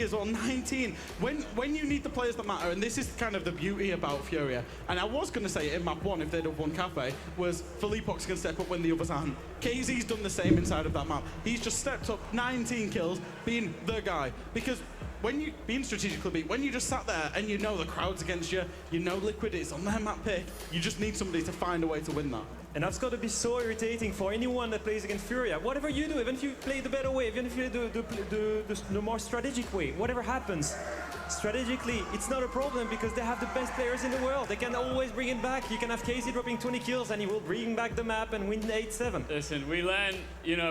as well, 19. When you need the players that matter, and this is kind of the beauty about Furia, and I was going to say it in map 1 if they'd have won Cafe, was Philippox can step up when the others aren't. KZ's done the same inside of that map. He's just stepped up 19 kills, being the guy. Because when you, being strategically beat, when you just sat there and you know the crowd's against you, you know Liquid is on their map pick, you just need somebody to find a way to win that. And that's got to be so irritating for anyone that plays against Furia. Whatever you do, even if you play the better way, even if you do the more strategic way, whatever happens, strategically, it's not a problem because they have the best players in the world. They can always bring it back. You can have KZ dropping 20 kills and he will bring back the map and win 8-7. Listen, we learned,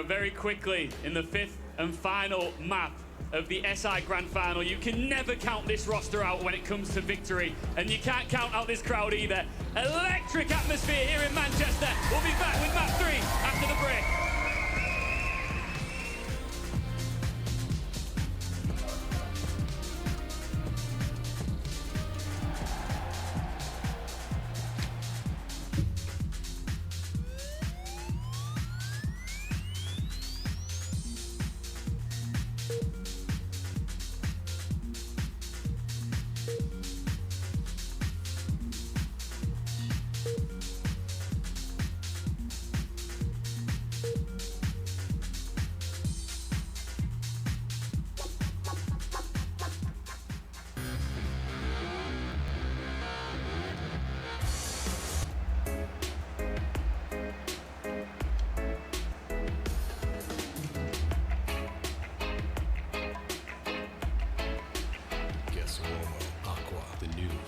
very quickly in the 5th and final map of the SI Grand Final, you can never count this roster out when it comes to victory, and you can't count out this crowd either. Electric atmosphere here in Manchester. We'll be back with map 3 after the break.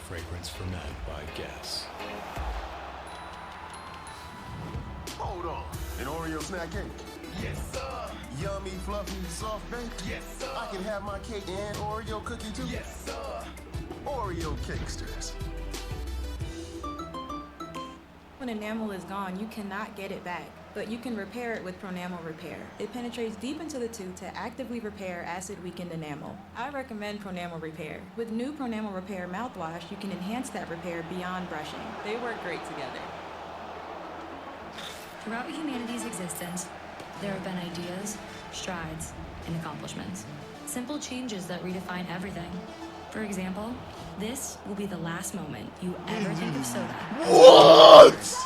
Fragrance for men by Guess. Hold on. An Oreo snack cake? Yes, sir. Yummy, fluffy, soft bake? Yes, sir. I can have my cake and Oreo cookie too? Yes, sir. Oreo Cakesters. When enamel is gone, you cannot get it back, but you can repair it with Pronamel Repair. It penetrates deep into the tooth to actively repair acid-weakened enamel. I recommend Pronamel Repair. With new Pronamel Repair mouthwash, you can enhance that repair beyond brushing. They work great together. Throughout humanity's existence, there have been ideas, strides, and accomplishments. Simple changes that redefine everything. For example, this will be the last moment you ever think of soda. What?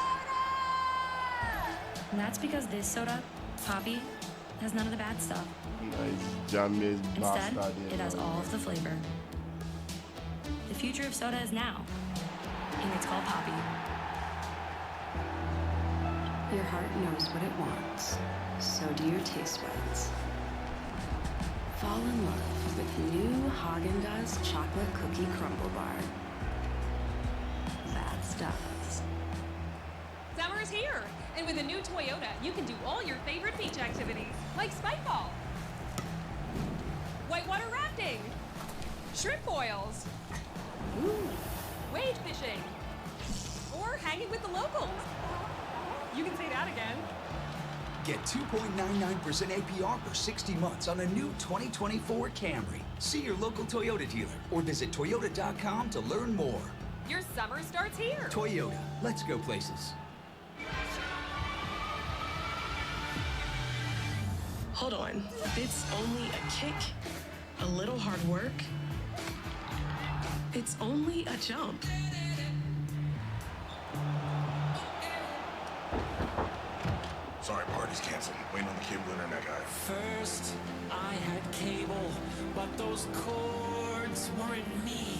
And that's because this soda, Poppy, has none of the bad stuff. Instead, it has all of the flavor. The future of soda is now, and it's called Poppy. Your heart knows what it wants, so do your taste buds. Fall in love with new Haagen-Dazs chocolate cookie crumble bar. That's Dazs. Summer is here, and with a new Toyota, you can do all your favorite beach activities, like spikeball, whitewater rafting, shrimp boils, wade fishing, or hanging with the locals. You can say that again. Get 2.99% APR for 60 months on a new 2024 Camry. See your local Toyota dealer or visit Toyota.com to learn more. Your summer starts here. Toyota, let's go places. Hold on. It's only a kick, a little hard work. It's only a jump. Sorry, party's canceled. Waiting on the cable internet guy. First, I had cable, but those cords weren't me.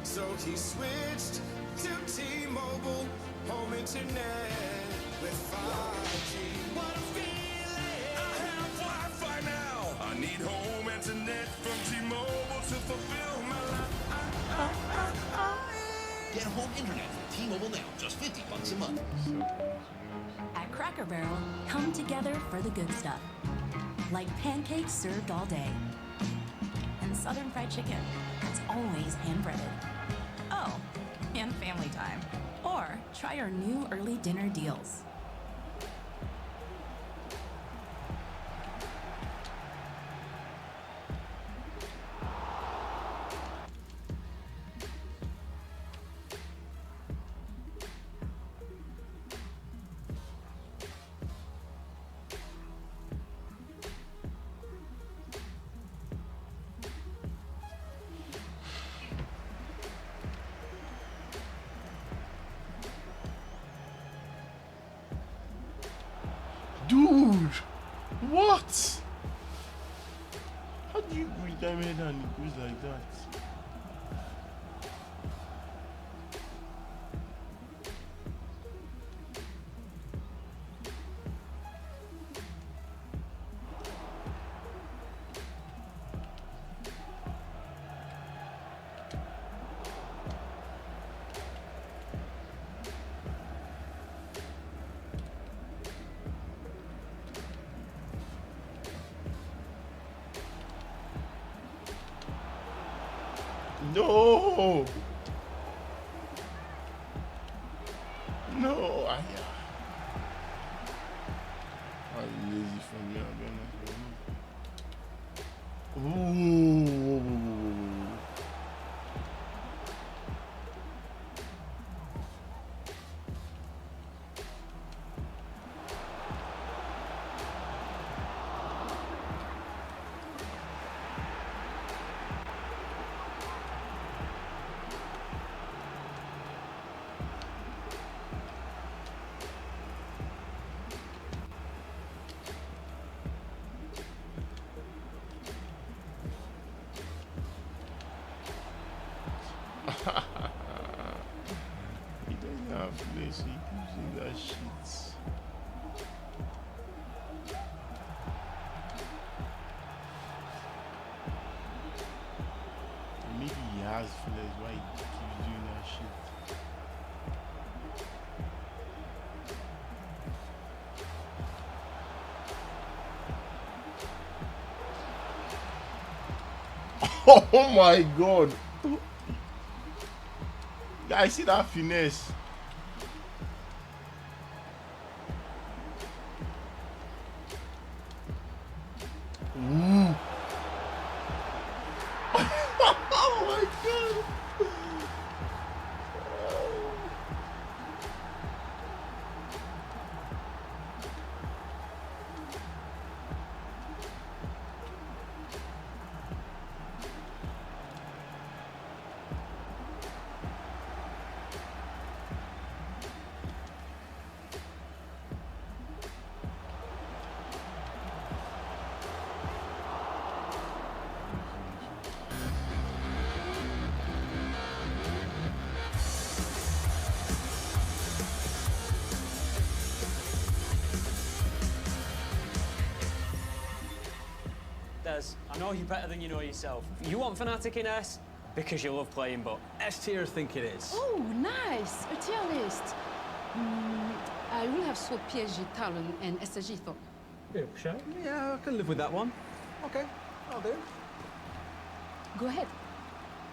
So he switched to T-Mobile home internet with 5G. What a feeling! I have Wi-Fi now. I need home internet from T-Mobile to fulfill my life. Get home internet from T-Mobile now, just $50 a month. At Cracker Barrel, come together for the good stuff. Like pancakes served all day. And Southern fried chicken that's always hand-breaded. Oh, and family time. Or try our new early dinner deals. Dude! What? How do you read that head and it goes like that? No! No! I'm lazy for me. Ooh! He doesn't have place, he keeps in that shit. Maybe he has flares, why he keeps doing that shit. Oh my god! Guys, see that finesse? Ooh. Oh my god! I know you better than you know yourself. You want Fnatic in S because you love playing, but S tier I think it is. Oh, nice! A tier list. I will have swap PSG, Talon, and SSG thought. Yeah, I can live with that one. Okay, I'll do. Go ahead.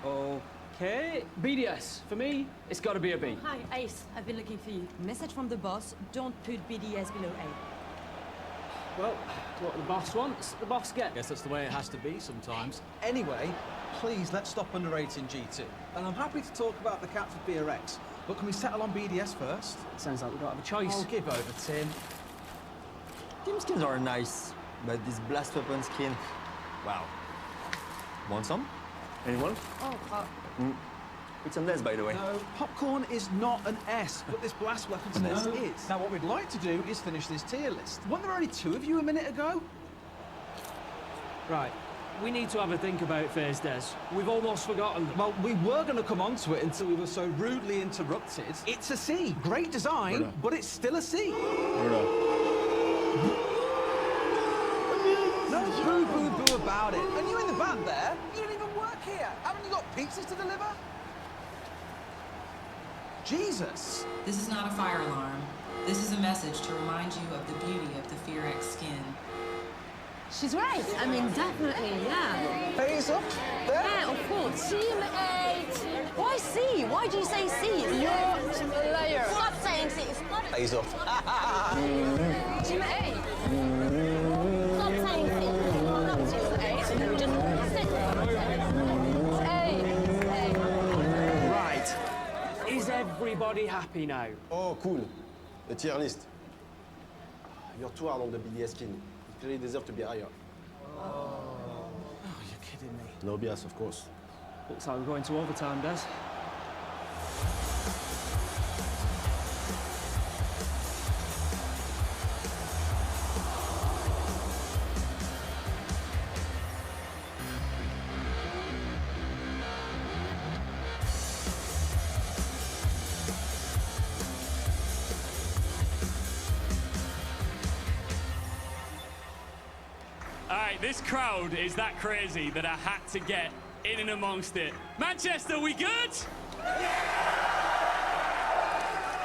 Okay, BDS. For me, it's got to be a B. Hi, Ace. I've been looking for you. Message from the boss, don't put BDS below A. Well, what the boss wants, the boss gets. Guess that's the way it has to be sometimes. Anyway, please let's stop underrating G2. And I'm happy to talk about the captain BRX, but can we settle on BDS first? Sounds like we don't have a choice. I'll give over, Tim. Team skins are nice, but this blast weapon skin, wow. Want some? Anyone? It's an S, by the way. No, popcorn is not an S, but this blast weapons list is. Now, what we'd like to do is finish this tier list. Weren't there only 2 of you a minute ago? Right. We need to have a think about FaZe Des. We've almost forgotten them. Well, we were going to come on to it until we were so rudely interrupted. It's a C. Great design, but it's still a C. No boo-boo-boo about it. And you in the back there, you don't even work here. Haven't you got pizzas to deliver? Jesus. This is not a fire alarm. This is a message to remind you of the beauty of the FaZe skin. She's right. I mean, definitely, yeah. FaZe up there? Yeah, of course. Team 8. Why C? Why do you say C? You're a liar. Stop saying C. FaZe up. Team 8. Stop saying C. Not Team 8. Just sit A. Right. Is everybody happy now? Oh, cool. The tier list. You're too hard on the BDS skin. You clearly deserve to be higher. Oh, you're kidding me. No BS, of course. Looks like we're going to overtime, Des. This crowd is that crazy that I had to get in and amongst it. Manchester, we good?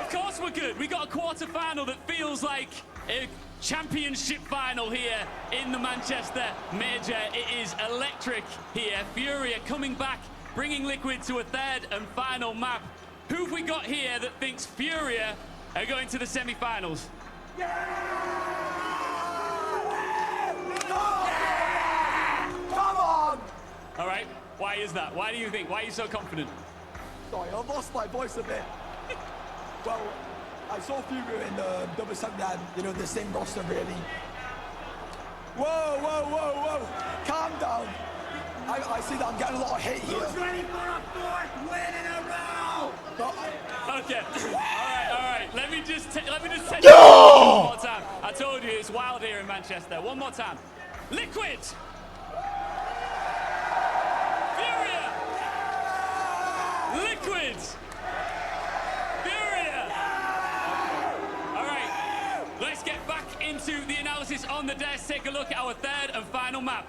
Of course we're good. We got a quarter-final that feels like a championship final here in the Manchester Major. It is electric here. Furia coming back, bringing Liquid to a third and final map. Who have we got here that thinks Furia are going to the semi-finals? Come on! All right, why is that? Why do you think? Why are you so confident? Sorry, I've lost my voice a bit. Well, I saw Furia in the double Sundown, you know, the same roster really. Whoa, whoa, whoa, whoa! Calm down. I see that I'm getting a lot of hate here. Who's ready for a fourth win in a row? Okay. All right. Let me just take No! one more time. I told you it's wild here in Manchester. One more time. Liquid. Furia. Liquid. Furia. All right. Let's get back into the analysis on the desk. Take a look at our third and final map.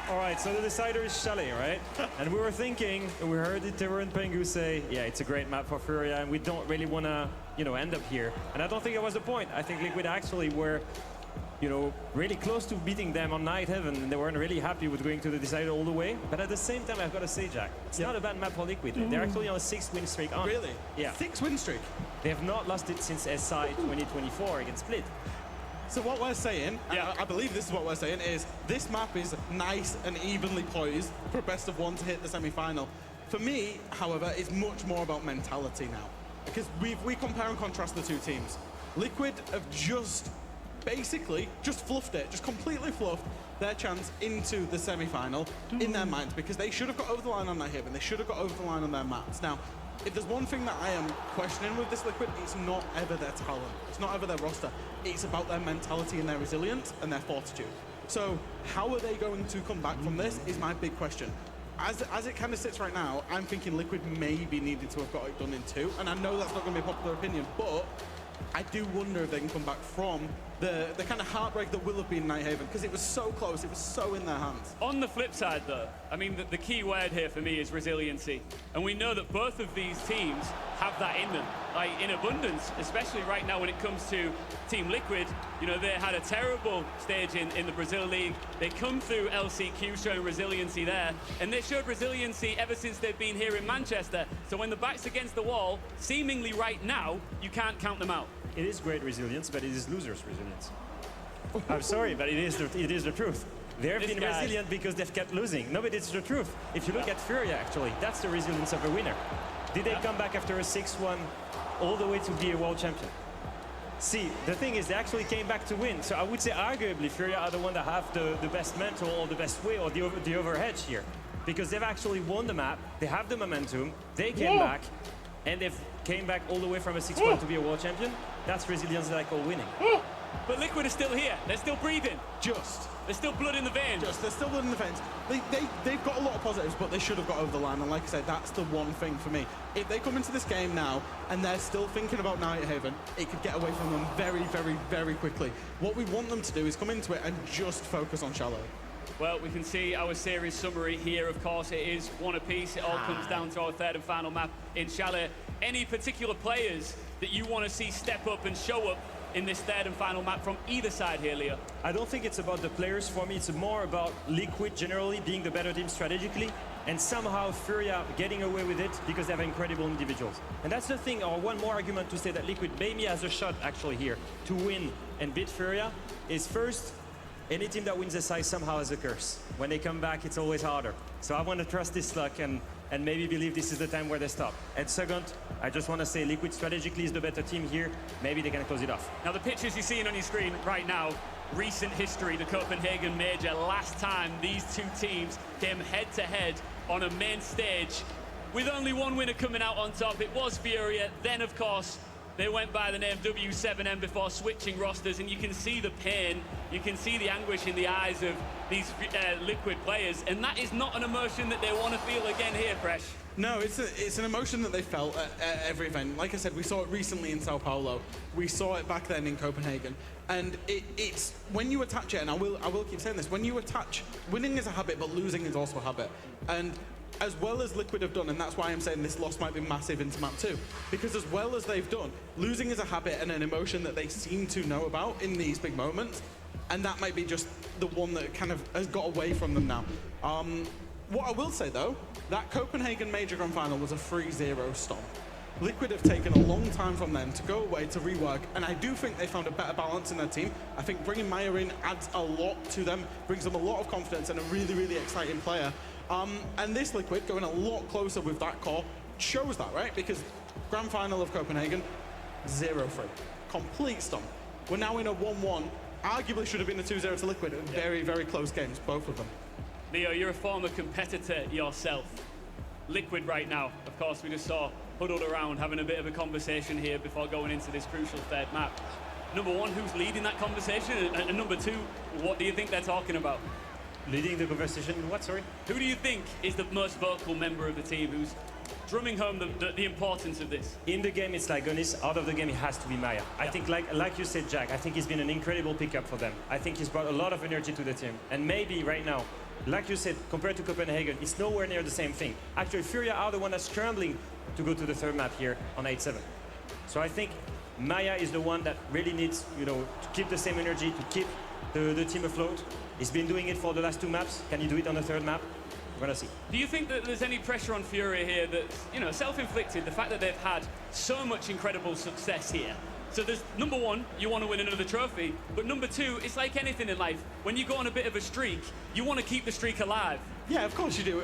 All right, so the decider is Chalet, right? And we were thinking, we heard Iteru and Pengu say, yeah, it's a great map for Furia, and we don't really want to, end up here. And I don't think that was the point. I think Liquid actually were, really close to beating them on Night Heaven, and they weren't really happy with going to the decider all the way. But at the same time, I've got to say, Jack, it's not a bad map for Liquid. They're actually on a 6-win streak. Really? Yeah. 6-win streak? They have not lost it since SI 2024 against Split. So what we're saying, I believe this is what we're saying, is this map is nice and evenly poised for a best of one to hit the semi-final. For me, however, it's much more about mentality now. Because we compare and contrast the two teams. Liquid have basically fluffed it, just completely fluffed their chance into the semi-final in their minds, because they should have got over the line on that hip and they should have got over the line on their maps. Now, if there's one thing that I am questioning with this Liquid, it's not ever their talent. It's not ever their roster. It's about their mentality and their resilience and their fortitude. So how are they going to come back from this is my big question. As it kind of sits right now, I'm thinking Liquid maybe needed to have got it done in 2. And I know that's not going to be a popular opinion, but I do wonder if they can come back from the kind of heartbreak that will have been Night Haven, because it was so close, it was so in their hands. On the flip side, though, I mean, the key word here for me is resiliency. And we know that both of these teams have that in them, like in abundance, especially right now when it comes to Team Liquid. They had a terrible stage in the Brazil League. They come through LCQ showing resiliency there, and they showed resiliency ever since they've been here in Manchester. So when the back's against the wall, seemingly right now, you can't count them out. It is great resilience, but it is losers' resilience. I'm sorry, but it is the truth. They've been resilient because they've kept losing. No, but it's the truth. If you look at Furia, actually, that's the resilience of a winner. Did they come back after a 6-1 all the way to be a world champion? See, the thing is, they actually came back to win. So I would say, arguably, Furia are the one that have the best mental or the best way or the overhedge here. Because they've actually won the map, they have the momentum, they came back, and they've came back all the way from a 6-1 to be a world champion. That's resilience that I call winning. But Liquid are still here. They're still breathing. There's still blood in the veins. There's still blood in the veins. They've got a lot of positives, but they should have got over the line. And like I said, that's the one thing for me. If they come into this game now and they're still thinking about Night Haven, it could get away from them very, very, very quickly. What we want them to do is come into it and just focus on Shallow. Well, we can see our series summary here. Of course, it is one apiece. It all comes down to our third and final map in Chalet. Any particular players that you want to see step up and show up in this third and final map from either side here, Leo? I don't think it's about the players for me. It's more about Liquid generally being the better team strategically, and somehow Furia getting away with it because they have incredible individuals. And that's the thing, or one more argument to say that Liquid maybe has a shot actually here to win and beat Furia is first, any team that wins SI somehow has a curse. When they come back, it's always harder. So I want to trust this luck and maybe believe this is the time where they stop. And second, I just want to say Liquid strategically is the better team here. Maybe they can close it off. Now the pictures you're seeing on your screen right now, recent history, the Copenhagen Major, last time these two teams came head to head on a main stage with only one winner coming out on top. It was Furia. Then, of course, They went by the name W7M before switching rosters, and you can see the pain, you can see the anguish in the eyes of these Liquid players, and that is not an emotion that they want to feel again here, Fresh. No, it's an emotion that they felt at every event. Like I said, we saw it recently in Sao Paulo. We saw it back then in Copenhagen. And it's when you attach it, and I will keep saying this, when you attach, winning is a habit, but losing is also a habit. And as well as Liquid have done, and that's why I'm saying this loss might be massive into map 2, because as well as they've done, losing is a habit and an emotion that they seem to know about in these big moments, and that might be just the one that kind of has got away from them now. What I will say though, that Copenhagen Major Grand Final was a 3-0 stomp. Liquid have taken a long time from them to go away to rework, and I do think they found a better balance in their team. I think bringing Maya in adds a lot to them, brings them a lot of confidence and a really, really exciting player. And this Liquid going a lot closer with that core shows that, right? Because Grand Final of Copenhagen, 0-3. Complete stomp. We're now in a 1-1. Arguably should have been a 2-0 to Liquid. Very, very close games, both of them. Leo, you're a former competitor yourself. Liquid right now, of course, we just saw huddled around having a bit of a conversation here before going into this crucial third map. Number one, who's leading that conversation? And number two, what do you think they're talking about? Leading the conversation in what, sorry? Who do you think is the most vocal member of the team who's drumming home the importance of this? In the game, it's like Gonis. Out of the game, it has to be Maya. I think, like you said, Jack, I think he's been an incredible pickup for them. I think he's brought a lot of energy to the team. And maybe right now, like you said, compared to Copenhagen, it's nowhere near the same thing. Actually, Furia are the one that's scrambling to go to the third map here on 8-7. So I think Maya is the one that really needs, to keep the same energy, to keep the team afloat. He's been doing it for the last 2 maps. Can he do it on the third map? We're gonna see. Do you think that there's any pressure on Furia here that's, self-inflicted, the fact that they've had so much incredible success here? So there's, number one, you want to win another trophy, but number two, it's like anything in life. When you go on a bit of a streak, you want to keep the streak alive. Yeah, of course you do.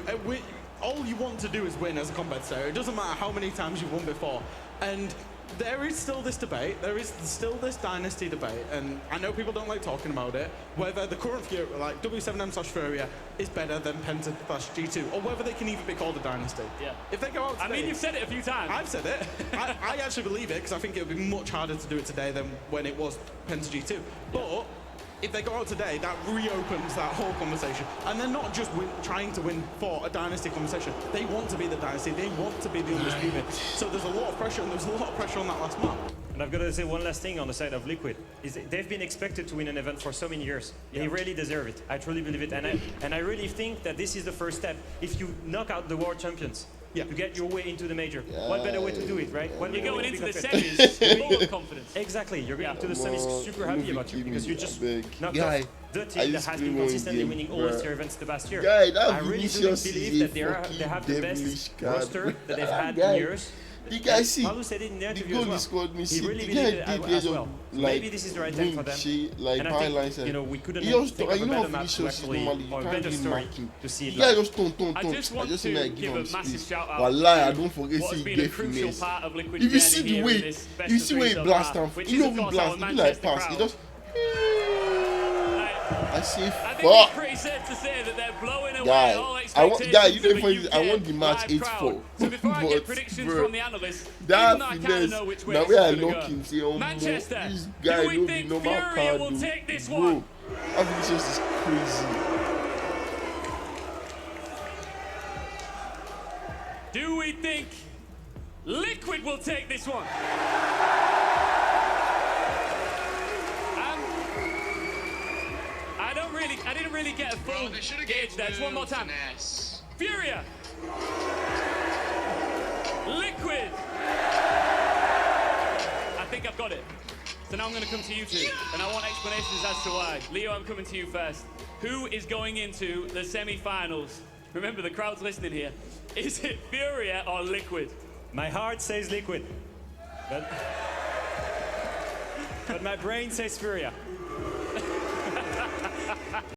All you want to do is win as a competitor. It doesn't matter how many times you've won before. And there is still this debate. There is still this dynasty debate. And I know people don't like talking about it, whether the current Furia, like W7M/Furia, is better than Penta/G2, or whether they can even be called a dynasty. Yeah. If they go out today, I mean, you've said it a few times. I've said it. I actually believe it, because I think it would be much harder to do it today than when it was Penta/G2. But if they go out today, that reopens that whole conversation. And they're not just trying to win for a dynasty conversation. They want to be the dynasty. They want to be the undisputed. So there's a lot of pressure, and there's a lot of pressure on that last map. And I've got to say one last thing on the side of Liquid. Is they've been expected to win an event for so many years. They really deserve it. I truly believe it. And I really think that this is the first step. If you knock out the world champions, to get your way into the major. What better way to do it, right? You're going into the semis full of confidence. Exactly. You're going into the semis super happy about you, because you just knocked off the team that has been consistently winning all its events the past year. I really do believe that they have the best roster that they've had in years. You guys see, Malu said it in the interview goal as well. scored me. He really the believed guy it did as well. Maybe this is the right time for them. Like and I think, we couldn't think of a better map to actually, or a better story to see it. Yeah, just don't. I just want to give a massive shout out Wallahi, I to don't forget what's see been a crucial part of Liquid's if you see journey the way, here in this best you of see three where he so blast far, him. which You is, know of we course, blast. our He like Manchester pass. He crowd. just. I say I think fuck. it's pretty safe to say that they're blowing away Guy, all I want, expectations you of know, a UK I want the match live 8-4. crowd. So before I get But, predictions bro, from the analysts, that even though I kind of finesse, know which way now it's we are going to looking, go. say, Manchester, this guy do we no think be normal Furia card, will though. take this Bro, one? I think this is crazy. Do we think Liquid will take this one? I didn't really get a full gauge there. Just one more time. Furia. Liquid. I think I've got it. So now I'm going to come to you two, and I want explanations as to why. Leo, I'm coming to you first. Who is going into the semi-finals? Remember, the crowd's listening here. Is it Furia or Liquid? My heart says Liquid, but my brain says Furia.